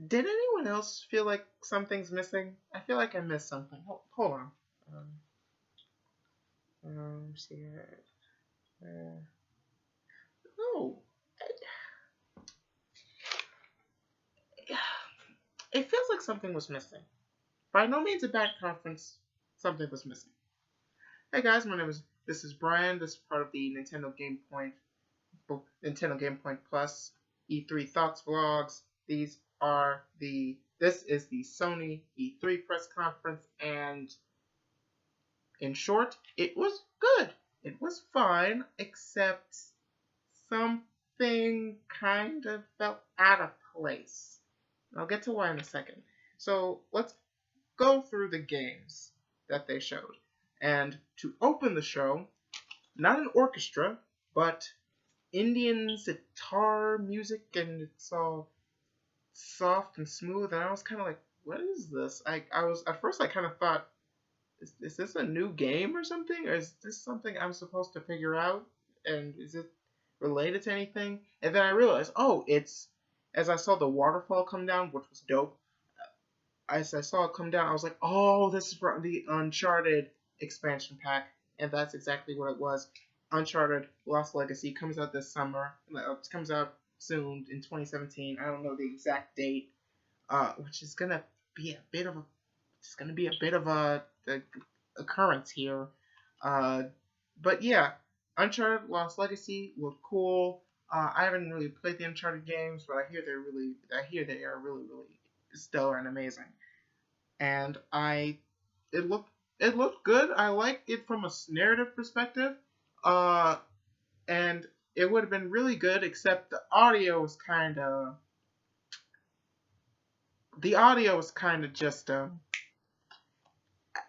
Did anyone else feel like something's missing? I feel like I missed something. Hold on. See here. Uh, oh, it feels like something was missing. By no means a bad conference. Something was missing. Hey guys, this is Brian. This is part of the Nintendo Game Point Plus E3 Thoughts vlogs. This is the Sony E3 press conference, and in short, it was good. It was fine, except something kind of felt out of place. I'll get to why in a second. So let's go through the games that they showed. And to open the show, not an orchestra, but Indian sitar music, and it's all soft and smooth. And I was kind of like, what is this? I was at first I kind of thought, is this a new game or something, or is this something I'm supposed to figure out? And is it related to anything? And then I realized, oh, it's as I saw the waterfall come down, which was dope. As I saw it come down, I was like, oh, this is from the Uncharted expansion pack, and that's exactly what it was. Uncharted Lost Legacy comes out this summer. It comes out soon in 2017. I don't know the exact date, which is gonna be a bit of a occurrence here. But yeah, Uncharted Lost Legacy looked cool. I haven't really played the Uncharted games, but I hear they are really stellar and amazing. And it looked it looked good. I liked it from a narrative perspective. Uh, and it would have been really good, except the audio was kind of just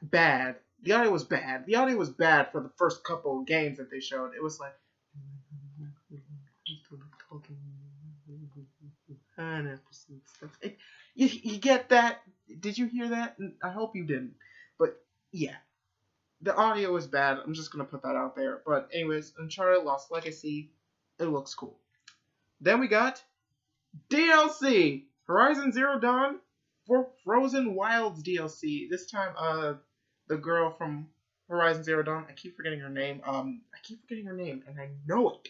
bad. The audio was bad. The audio was bad for the first couple of games that they showed. It was like you get that? Did you hear that? I hope you didn't. But yeah, the audio is bad. I'm just gonna put that out there. But anyways, Uncharted Lost Legacy, it looks cool. Then we got DLC Horizon Zero Dawn for Frozen Wilds DLC. This time, the girl from Horizon Zero Dawn, I keep forgetting her name. And I know it.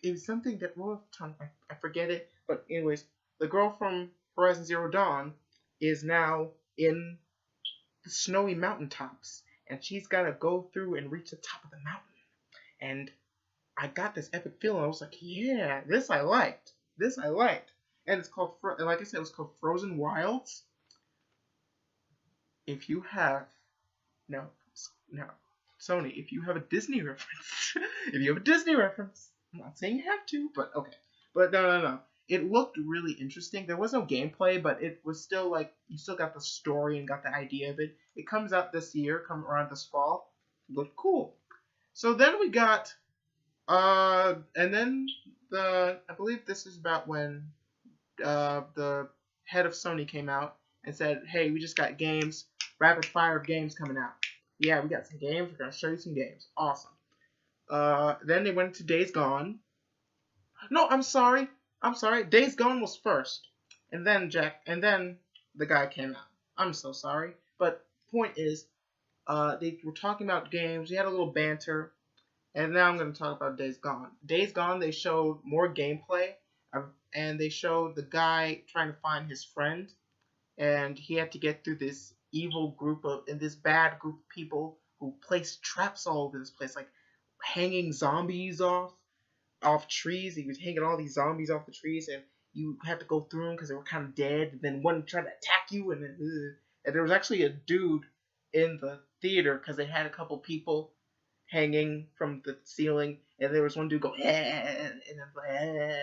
It's something that I forget it. But anyways, the girl from Horizon Zero Dawn is now in the snowy mountaintops, and she's got to go through and reach the top of the mountain. And I got this epic feeling. I was like, yeah, this I liked. And it's called, like I said, it was called Frozen Wilds. If you have, no, Sony, if you have a Disney reference, I'm not saying you have to, but okay. But no. It looked really interesting. There was no gameplay, but it was still like, you still got the story and got the idea of it. It comes out this year, come around this fall. It looked cool. So then we got, and then I believe this is about when the head of Sony came out and said, hey, we just got games, rapid fire of games coming out. Yeah, we got some games. We're going to show you some games. Awesome. Then they went to Days Gone. No, I'm sorry. Days Gone was first. And then the guy came out. I'm so sorry. But point is, they were talking about games. We had a little banter. And now I'm going to talk about Days Gone. Days Gone, they showed more gameplay. And they showed the guy trying to find his friend. And he had to get through this bad group of people who placed traps all over this place. Like hanging zombies off trees. He was hanging all these zombies off the trees, and you had to go through them because they were kind of dead. And then one tried to attack you, and there was actually a dude in the theater because they had a couple people hanging from the ceiling, and there was one dude go, and then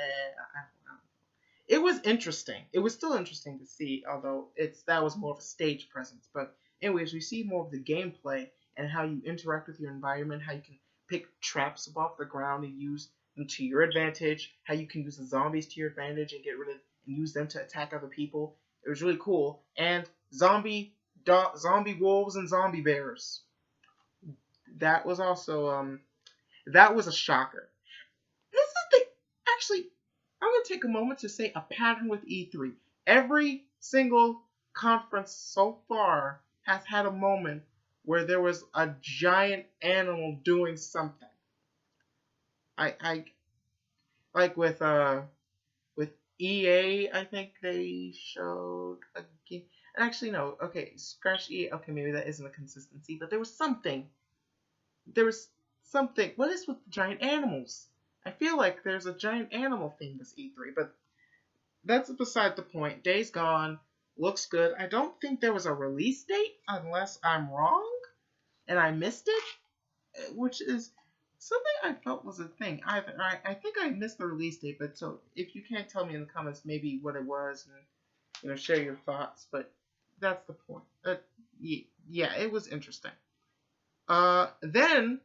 it was interesting. It was still interesting to see, although that was more of a stage presence. But anyways, we see more of the gameplay and how you interact with your environment, how you can pick traps up off the ground and use them to your advantage, how you can use the zombies to your advantage and use them to attack other people. It was really cool. And zombie wolves and zombie bears. That was also that was a shocker. This is actually, I'm gonna take a moment to say a pattern with E3. Every single conference so far has had a moment where there was a giant animal doing something. I like with EA, I think they showed a game. Actually, no. Okay, scratch EA. Okay, maybe that isn't a consistency, but there was something. There was something. What is with giant animals? I feel like there's a giant animal theme this E3, but that's beside the point. Days Gone looks good. I don't think there was a release date, unless I'm wrong and I missed it, which is something I felt was a thing. I think I missed the release date, but so if you can't tell me in the comments maybe what it was and share your thoughts, but that's the point. Yeah, it was interesting. Then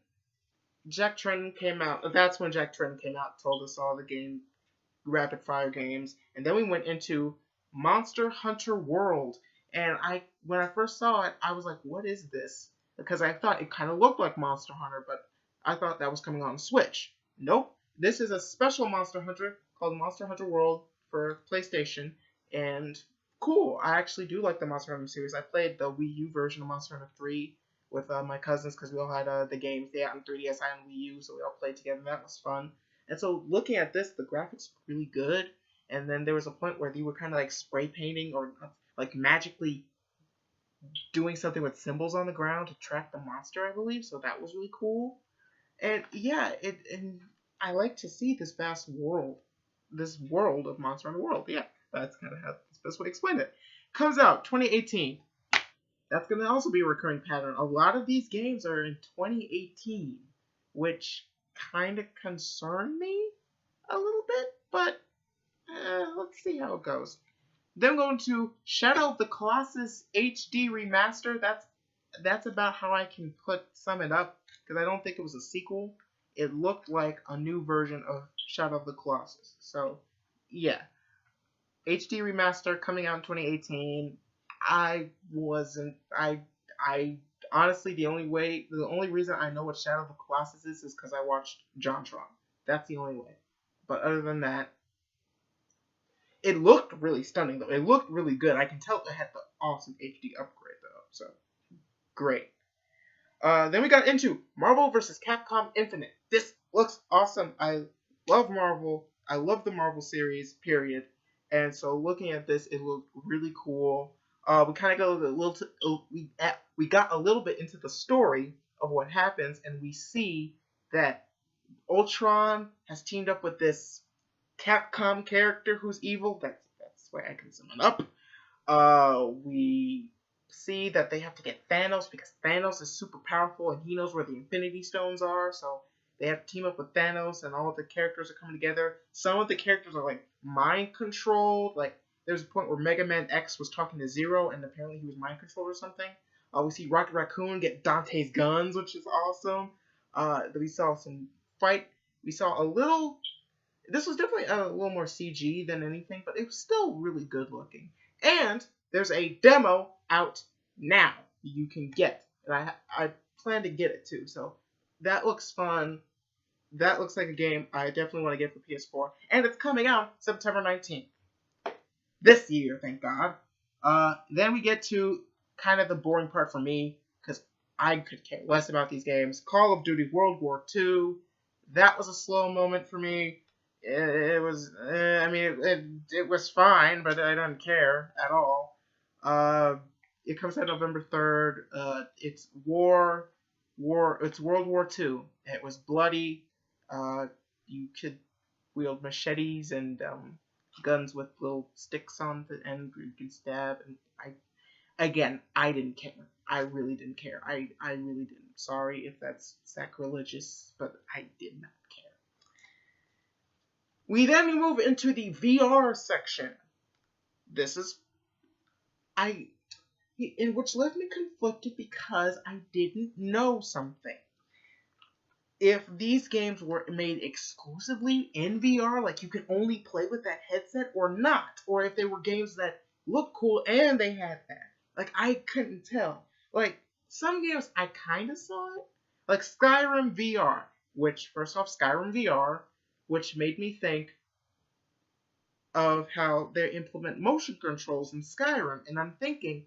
Jack Tretton came out. That's when Jack Tretton came out, told us all the game rapid fire games, and then we went into Monster Hunter World. And when I first saw it, I was like, "What is this?" Because I thought it kind of looked like Monster Hunter, but I thought that was coming on Switch. Nope, this is a special Monster Hunter called Monster Hunter World for PlayStation, and cool. I actually do like the Monster Hunter series. I played the Wii U version of Monster Hunter 3 with my cousins because we all had the games. They had on 3DS, I on Wii U, so we all played together. That was fun. And so looking at this, the graphics were really good. And then there was a point where they were kind of like spray painting or like magically doing something with symbols on the ground to track the monster, I believe. So that was really cool. And yeah, and I like to see this vast world, this world of Monster Hunter World. Yeah, that's kind of how the best way to explain it. Comes out 2018. That's going to also be a recurring pattern. A lot of these games are in 2018, which kind of concern me a little bit, but let's see how it goes. Then going to Shadow of the Colossus HD Remaster. That's about how I can sum it up, because I don't think it was a sequel. It looked like a new version of Shadow of the Colossus. So, yeah. HD Remaster coming out in 2018. I honestly, the only reason I know what Shadow of the Colossus is because I watched JonTron. That's the only way. But other than that, it looked really stunning though. It looked really good. I can tell it had the awesome HD upgrade though. So great. Then we got into Marvel vs. Capcom Infinite. This looks awesome. I love Marvel. I love the Marvel series, period. And so looking at this, it looked really cool. We kind of we got a little bit into the story of what happens, and we see that Ultron has teamed up with this Capcom character who's evil. That's the way I can sum it up. We see that they have to get Thanos because Thanos is super powerful and he knows where the Infinity Stones are. So they have to team up with Thanos, and all of the characters are coming together. Some of the characters are like mind controlled. Like there's a point where Mega Man X was talking to Zero, and apparently he was mind controlled or something. We see Rocket Raccoon get Dante's guns, which is awesome. We saw some fight. We saw a little. This was definitely a little more CG than anything, but it was still really good looking. And there's a demo out now you can get, and I plan to get it too. So that looks fun. That looks like a game I definitely want to get for PS4, and it's coming out September 19th this year. Thank God. Then we get to kind of the boring part for me because I could care less about these games. Call of Duty World War II. That was a slow moment for me. It was, it was fine, but I don't care at all. It comes out November 3rd. It's it's World War II. It was bloody. You could wield machetes and guns with little sticks on the end where you can stab. And I didn't care. I really didn't care. I really didn't. Sorry if that's sacrilegious, but I did not care. We then move into the VR section. Which left me conflicted because I didn't know something. If these games were made exclusively in VR, like you could only play with that headset or not, or if they were games that looked cool and they had that. Like, I couldn't tell. Like, some games I kind of saw it. Like Skyrim VR, which, first off, Skyrim VR, which made me think, of how they implement motion controls in Skyrim, and I'm thinking,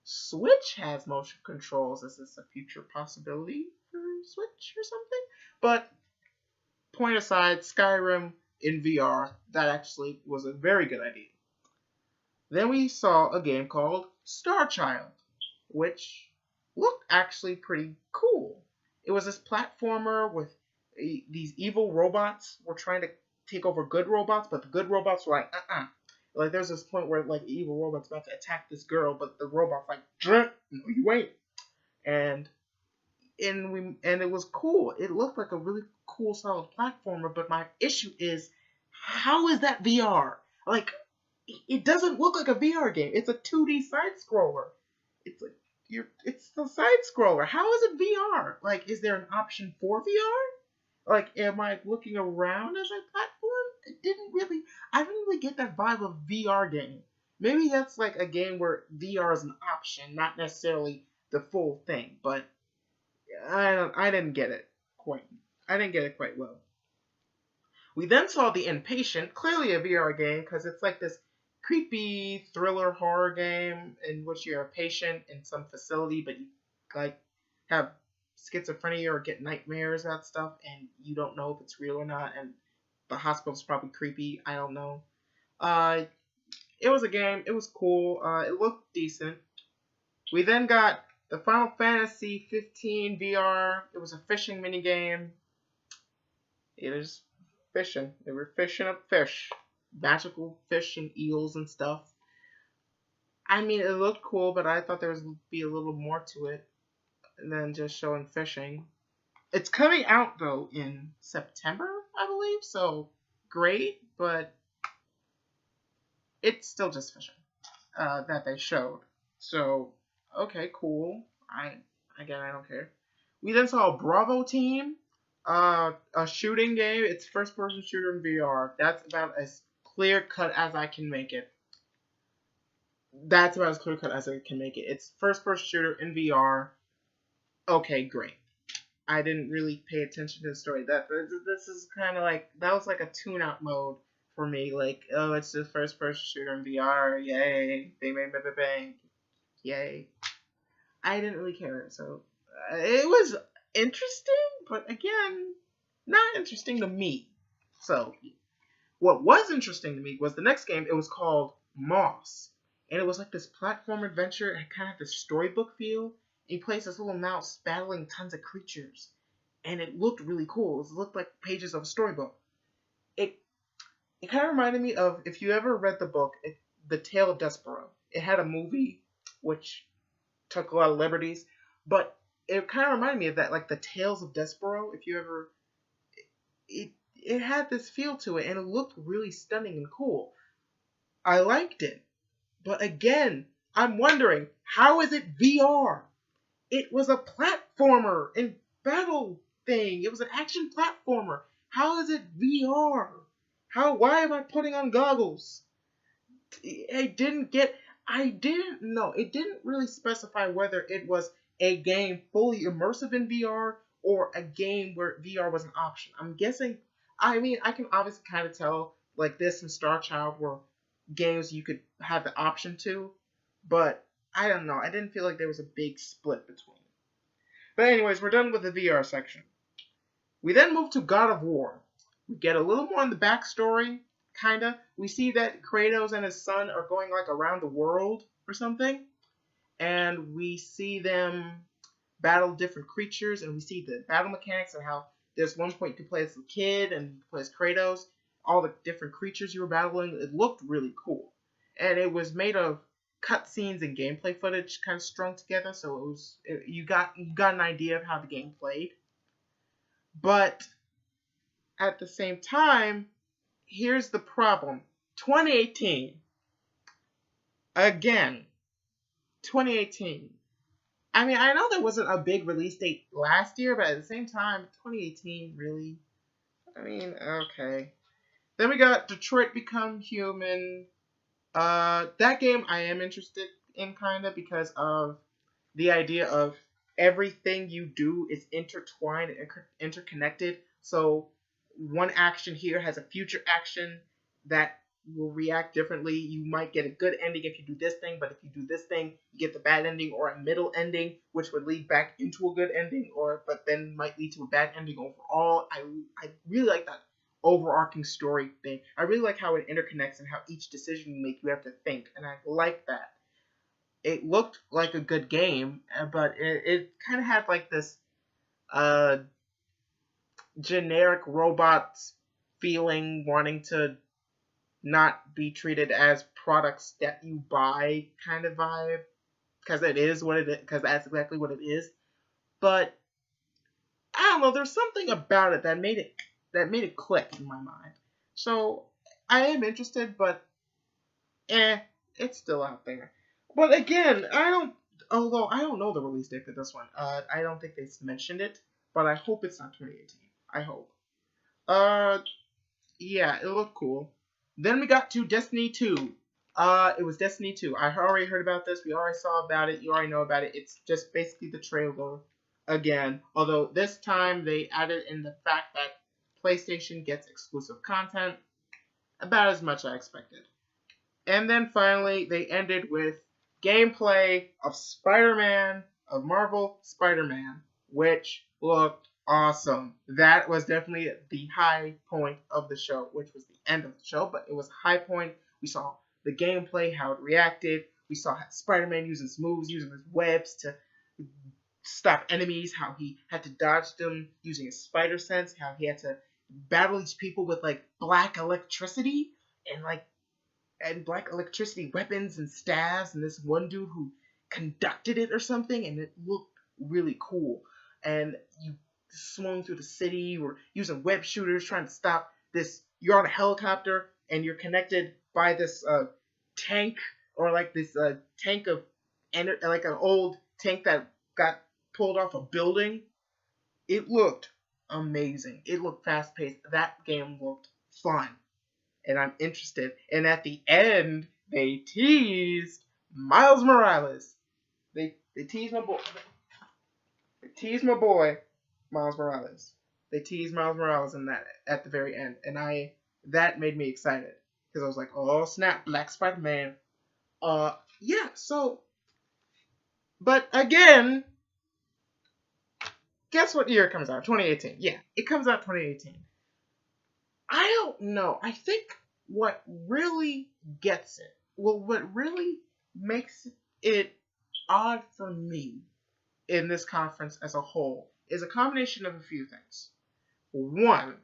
Switch has motion controls. Is this a future possibility for Switch or something? But point aside, Skyrim in VR, that actually was a very good idea. Then we saw a game called Star Child, which looked actually pretty cool. It was this platformer with these evil robots were trying to take over good robots, but the good robots were like, Like there's this point where like evil robot's about to attack this girl, but the robot's like, no, you ain't. And it was cool. It looked like a really cool solid platformer, but my issue is, how is that VR? Like, it doesn't look like a VR game. It's a 2D side scroller. It's like it's the side scroller. How is it VR? Like, is there an option for VR? Like, am I looking around as a platform? I didn't really get that vibe of VR game. Maybe that's like a game where VR is an option, not necessarily the full thing. But I didn't get it quite. I didn't get it quite well. We then saw The Inpatient, clearly a VR game, because it's like this creepy thriller horror game in which you're a patient in some facility, but you like have schizophrenia or get nightmares about stuff, and you don't know if it's real or not, and the hospital's probably creepy. I don't know. It was a game. It was cool. It looked decent. We then got the Final Fantasy 15 VR. It was a fishing minigame. It is fishing. They were fishing up fish. Magical fish and eels and stuff. I mean, it looked cool, but I thought there would be a little more to it than just showing fishing. It's coming out, though, in September, I believe, so great, but it's still just fishing that they showed. So, okay, cool. Again, I don't care. We then saw Bravo Team, a shooting game. It's first-person shooter in VR. That's about as clear-cut as I can make it. That's about as clear-cut as I can make it. It's first-person shooter in VR. Okay, great. I didn't really pay attention to the story. This is kind of like, that was like a tune-out mode for me. Like, oh, it's just first-person shooter in VR. Yay. Bang, bang, bang, bang, bang. Yay. I didn't really care. So, it was interesting, but again, not interesting to me. So, what was interesting to me was the next game. It was called Moss. And it was like this platform adventure. It kind of had this storybook feel. You play as this little mouse battling tons of creatures. And it looked really cool. It looked like pages of a storybook. It kind of reminded me of, if you ever read the book, The Tale of Despero. It had a movie, which took a lot of liberties. But it kind of reminded me of that, like the Tales of Despero. If you ever... It had this feel to it, and it looked really stunning and cool. I liked it. But again, I'm wondering, how is it VR? It was a platformer and battle thing. It was an action platformer. How is it VR? Why am I putting on goggles? I didn't know. It didn't really specify whether it was a game fully immersive in VR or a game where VR was an option. I'm guessing, I can obviously kind of tell, like this and Star Child were games you could have the option to, but I don't know. I didn't feel like there was a big split between. But anyways, we're done with the VR section. We then move to God of War. We get a little more on the backstory, kinda. We see that Kratos and his son are going like around the world or something, and we see them battle different creatures, and we see the battle mechanics and how there's one point you play as a kid and you play as Kratos. All the different creatures you were battling. It looked really cool, and it was made of cutscenes and gameplay footage kind of strung together, so you got an idea of how the game played. But at the same time, here's the problem: 2018. Again, 2018. I know there wasn't a big release date last year, but at the same time, 2018, really? Okay. Then we got Detroit Become Human. That game I am interested in, kind of, because of the idea of everything you do is intertwined and interconnected. So one action here has a future action that will react differently. You might get a good ending if you do this thing, but if you do this thing, you get the bad ending or a middle ending, which would lead back into a good ending, but then might lead to a bad ending overall. I really like that overarching story thing. I really like how it interconnects and how each decision you make you have to think, and I like that. It looked like a good game, but it kind of had like this uh generic robots feeling, wanting to not be treated as products that you buy kind of vibe, because it is what it is, because that's exactly what it is. But I don't know, there's something about it that made it click in my mind. So I am interested, but it's still out there. But again, although I don't know the release date for this one. I don't think they mentioned it, but I hope it's not 2018. I hope. Uh, yeah, it looked cool. Then we got to Destiny 2. It was Destiny 2. I already heard about this. We already saw about it. You already know about it. It's just basically the trailer again. Although this time they added in the fact that PlayStation gets exclusive content. About as much as I expected. And then finally, they ended with gameplay of of Marvel Spider-Man, which looked awesome. That was definitely the high point of the show, which was the end of the show, but it was a high point. We saw the gameplay, how it reacted. We saw Spider-Man using his moves, using his webs to stop enemies, how he had to dodge them using his spider sense, how he had to battle these people with like black electricity and black electricity weapons and staves, and this one dude who conducted it or something, and it looked really cool. And you swung through the city, you were using web shooters trying to stop this. You're on a helicopter, and you're connected by this tank, or like this tank of, like an old tank that got pulled off a building. It looked amazing. It looked fast-paced. That game looked fun. And I'm interested. And at the end, they teased Miles Morales. They teased my boy. They teased my boy, Miles Morales. They teased Miles Morales in that at the very end, and that made me excited because I was like, oh snap, Black Spider-Man. Yeah. So, but again, guess what year it comes out? 2018. Yeah, it comes out 2018. I don't know. I think what really gets it, what really makes it odd for me in this conference as a whole is a combination of a few things. One,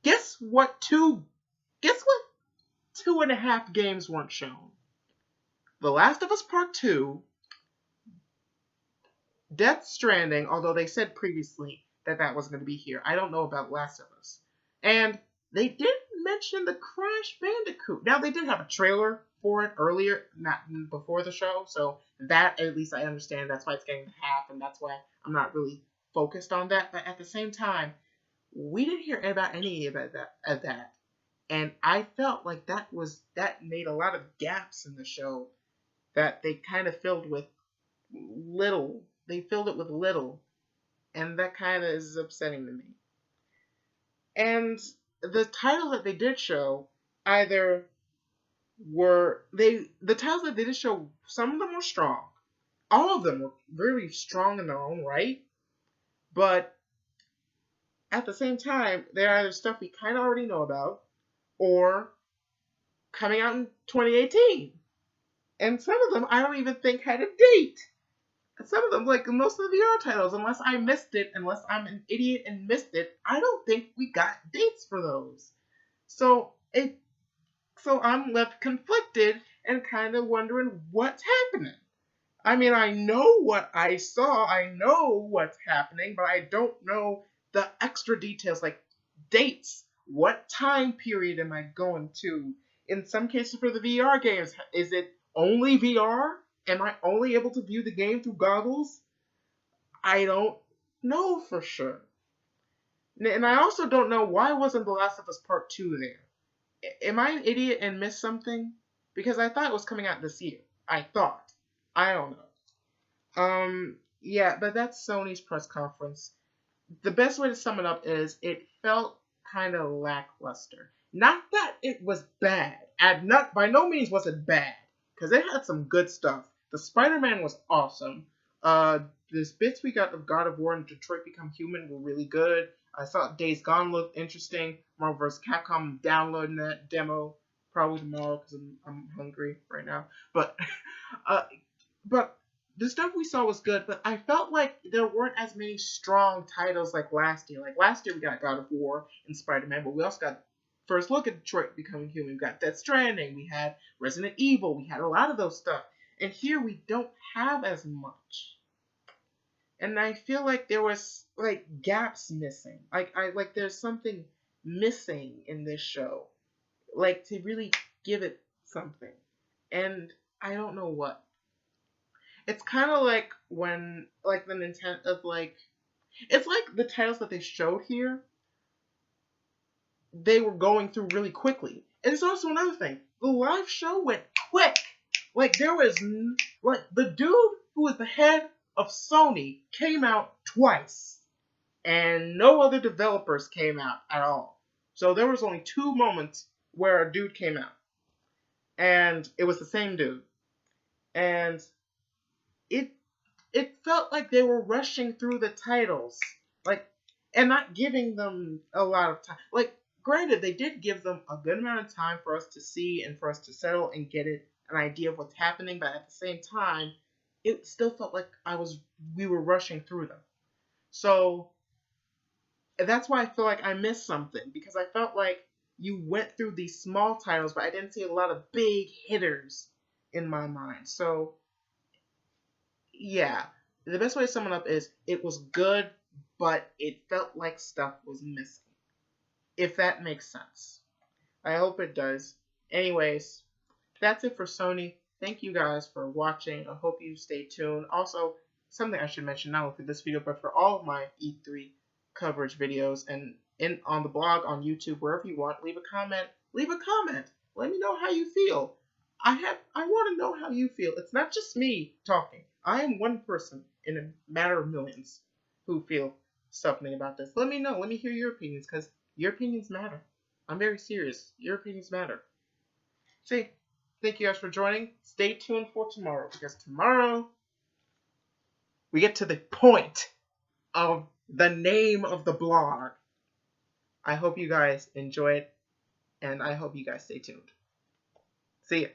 guess what 2.5 games weren't shown? The Last of Us Part 2, Death Stranding, although they said previously that was going to be here. I don't know about Last of Us. And they did mention the Crash Bandicoot. Now, they did have a trailer for it earlier, not before the show, so that, at least I understand, that's why it's getting half, and that's why I'm not really focused on that. But at the same time, we didn't hear about any of that. And I felt like that made a lot of gaps in the show that they kind of filled with little. They filled it with little, and that kind of is upsetting to me. And the title that they did show the titles that they did show, some of them were strong. All of them were really strong in their own right. But at the same time, they're either stuff we kind of already know about or coming out in 2018. And some of them I don't even think had a date. And some of them, like most of the VR titles, unless I'm an idiot and missed it, I don't think we got dates for those. So I'm left conflicted and kind of wondering what's happening. I mean, I know what I saw, I know what's happening, but I don't know the extra details like dates. What time period am I going to? In some cases for the VR games, is it only VR? Am I only able to view the game through goggles? I don't know for sure. And I also don't know why wasn't The Last of Us Part 2 there. Am I an idiot and missed something? Because I thought it was coming out this year. I thought. I don't know. Yeah, but that's Sony's press conference. The best way to sum it up is it felt kind of lackluster. Not that it was bad. By no means was it bad, because it had some good stuff. The Spider-Man was awesome. These bits we got of God of War and Detroit Become Human were really good. I thought Days Gone looked interesting. Marvel vs. Capcom, I'm downloading that demo probably tomorrow because I'm hungry right now. But uh, but the stuff we saw was good. But I felt like there weren't as many strong titles like last year. Like last year we got God of War and Spider-Man, but we also got First Look at Detroit Becoming Human. We got Death Stranding. We had Resident Evil. We had a lot of those stuff. And here we don't have as much. And I feel like there was like gaps missing. Like there's something missing in this show. Like to really give it something. And I don't know what. It's kind of like when like the intent of like it's like the titles that they showed here they were going through really quickly. And it's also another thing. The live show went quick. Like there was like the dude who was the head of Sony came out twice, and no other developers came out at all. So there was only 2 moments where a dude came out, and it was the same dude, and it felt like they were rushing through the titles, like, and not giving them a lot of time. Like, granted, they did give them a good amount of time for us to see and for us to settle and get an idea of what's happening, but at the same time, it still felt like we were rushing through them. So that's why I feel like I missed something, because I felt like you went through these small titles, but I didn't see a lot of big hitters in my mind. So yeah, the best way to sum it up is it was good, but it felt like stuff was missing. If that makes sense. I hope it does. Anyways, that's it for Sony. Thank you guys for watching. I hope you stay tuned. Also, something I should mention, not only for this video, but for all of my E3 coverage videos and on the blog, on YouTube, wherever you want, leave a comment. Leave a comment. Let me know how you feel. I want to know how you feel. It's not just me talking. I am one person in a matter of millions who feel something about this. Let me know. Let me hear your opinions, because your opinions matter. I'm very serious. Your opinions matter. See, thank you guys for joining. Stay tuned for tomorrow, because tomorrow we get to the point of the name of the blog. I hope you guys enjoy it, and I hope you guys stay tuned. See ya.